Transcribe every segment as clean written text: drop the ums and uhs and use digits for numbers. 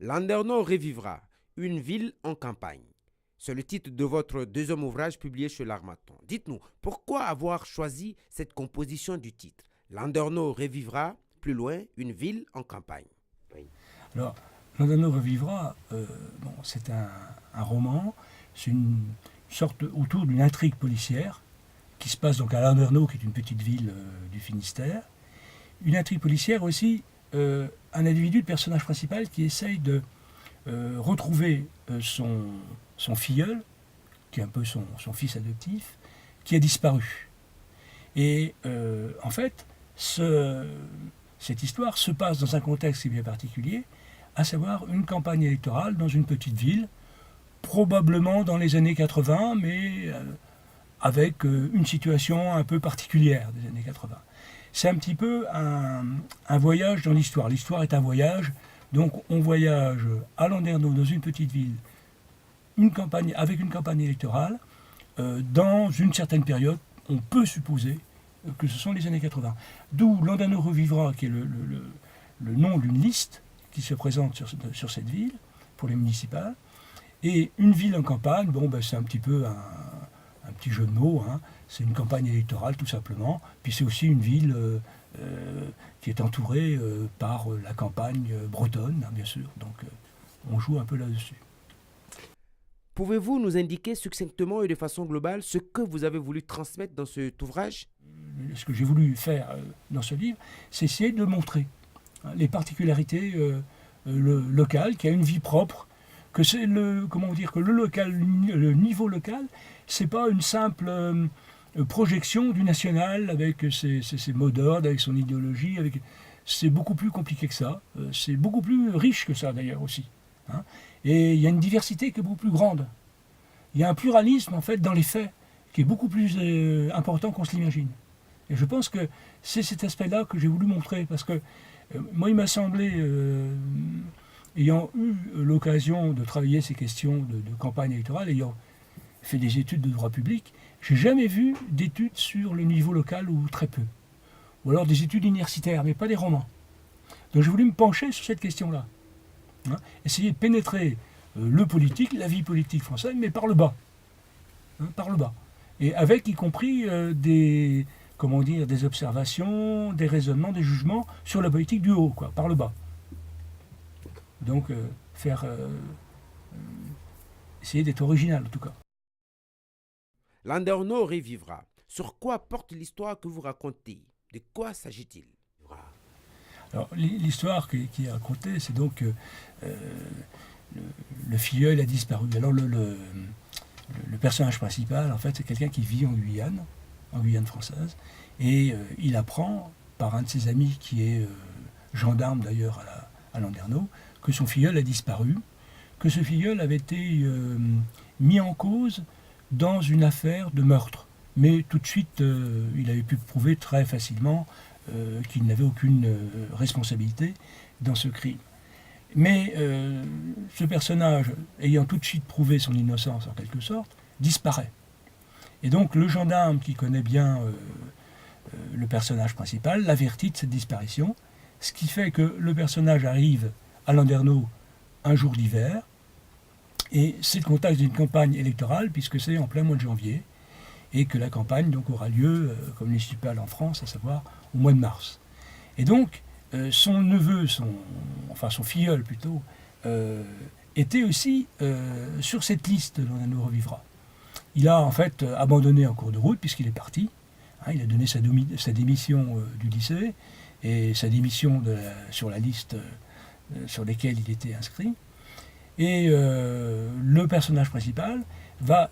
Landerneau revivra, une ville en campagne. C'est le titre de votre deuxième ouvrage publié chez l'Harmattan. Dites-nous, pourquoi avoir choisi cette composition du titre? Landerneau revivra, plus loin, une ville en campagne. Oui. Alors, Landerneau revivra, c'est un roman, c'est une sorte autour d'une intrigue policière qui se passe donc à Landerneau, qui est une petite ville du Finistère. Une intrigue policière aussi, un individu, le personnage principal, qui essaye de retrouver son filleul, qui est un peu son fils adoptif, qui a disparu. Et en fait, cette histoire se passe dans un contexte bien particulier, à savoir une campagne électorale dans une petite ville, probablement dans les années 80, mais avec une situation un peu particulière des années 80. C'est un petit peu un voyage dans l'histoire. L'histoire est un voyage, donc on voyage à Landerneau, dans une petite ville, avec une campagne électorale, dans une certaine période, on peut supposer que ce sont les années 80. D'où Landerneau revivra, qui est le nom d'une liste qui se présente sur cette ville, pour les municipales. Et une ville en campagne, c'est un petit peu un petit jeu de mots, hein. C'est une campagne électorale tout simplement, puis c'est aussi une ville qui est entourée par la campagne bretonne, hein, bien sûr, donc on joue un peu là-dessus. Pouvez-vous nous indiquer succinctement et de façon globale ce que vous avez voulu transmettre dans cet ouvrage? Ce que j'ai voulu faire dans ce livre, c'est essayer de montrer les particularités locales, qui a une vie propre, que c'est le niveau local, c'est pas une simple projection du national avec ses mots d'ordre, avec son idéologie, c'est beaucoup plus compliqué que ça, c'est beaucoup plus riche que ça d'ailleurs aussi, hein. Et il y a une diversité qui est beaucoup plus grande. Il y a un pluralisme en fait dans les faits qui est beaucoup plus important qu'on se l'imagine. Et je pense que c'est cet aspect-là que j'ai voulu montrer, parce que moi il m'a semblé, ayant eu l'occasion de travailler ces questions de campagne électorale, ayant fait des études de droit public, j'ai jamais vu d'études sur le niveau local, ou très peu. Ou alors des études universitaires, mais pas des romans. Donc j'ai voulu me pencher sur cette question-là. Hein, essayer de pénétrer le politique, la vie politique française, mais par le bas. Hein, par le bas. Et avec y compris des observations, des raisonnements, des jugements sur la politique du haut, quoi, par le bas. Donc essayer d'être original en tout cas. Landerneau revivra. Sur quoi porte l'histoire que vous racontez? De quoi s'agit-il? Alors, l'histoire qui est racontée, c'est donc le filleul a disparu. Alors le personnage principal, en fait, c'est quelqu'un qui vit en Guyane française, et il apprend par un de ses amis qui est gendarme d'ailleurs à Landerneau, que son filleul a disparu, que ce filleul avait été mis en cause dans une affaire de meurtre. Mais tout de suite, il avait pu prouver très facilement qu'il n'avait aucune responsabilité dans ce crime. Mais ce personnage, ayant tout de suite prouvé son innocence en quelque sorte, disparaît. Et donc le gendarme qui connaît bien le personnage principal l'avertit de cette disparition, ce qui fait que le personnage arrive à Landerneau un jour d'hiver, et c'est le contexte d'une campagne électorale, puisque c'est en plein mois de janvier, et que la campagne donc aura lieu, comme les municipales en France, à savoir au mois de mars. Et donc, son neveu, son filleul plutôt, était aussi sur cette liste de Landerneau revivra. Il a en fait abandonné en cours de route, puisqu'il est parti. Hein, il a donné sa démission du lycée, et sa démission sur la liste sur laquelle il était inscrit. Et le personnage principal va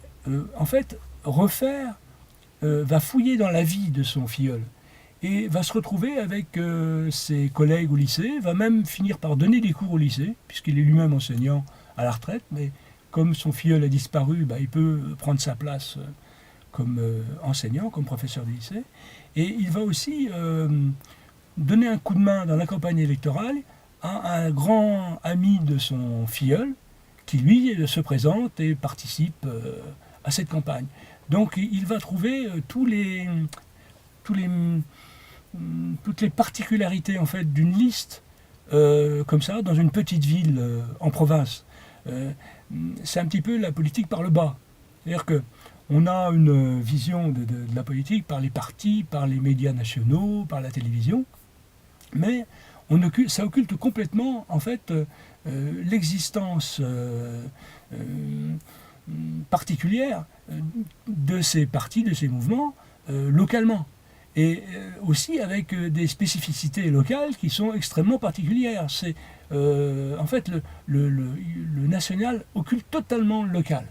en fait va fouiller dans la vie de son filleul et va se retrouver avec ses collègues au lycée, va même finir par donner des cours au lycée, puisqu'il est lui-même enseignant à la retraite, mais comme son filleul a disparu, il peut prendre sa place comme enseignant, comme professeur de lycée, et il va aussi donner un coup de main dans la campagne électorale à un grand ami de son filleul, qui lui se présente et participe à cette campagne. Donc il va trouver toutes les particularités en fait d'une liste comme ça, dans une petite ville en province. C'est un petit peu la politique par le bas. C'est-à-dire qu'on a une vision de la politique par les partis, par les médias nationaux, par la télévision, mais ça occulte complètement, en fait, l'existence particulière de ces partis, de ces mouvements, localement. Et aussi avec des spécificités locales qui sont extrêmement particulières. C'est, en fait, le national occulte totalement le local.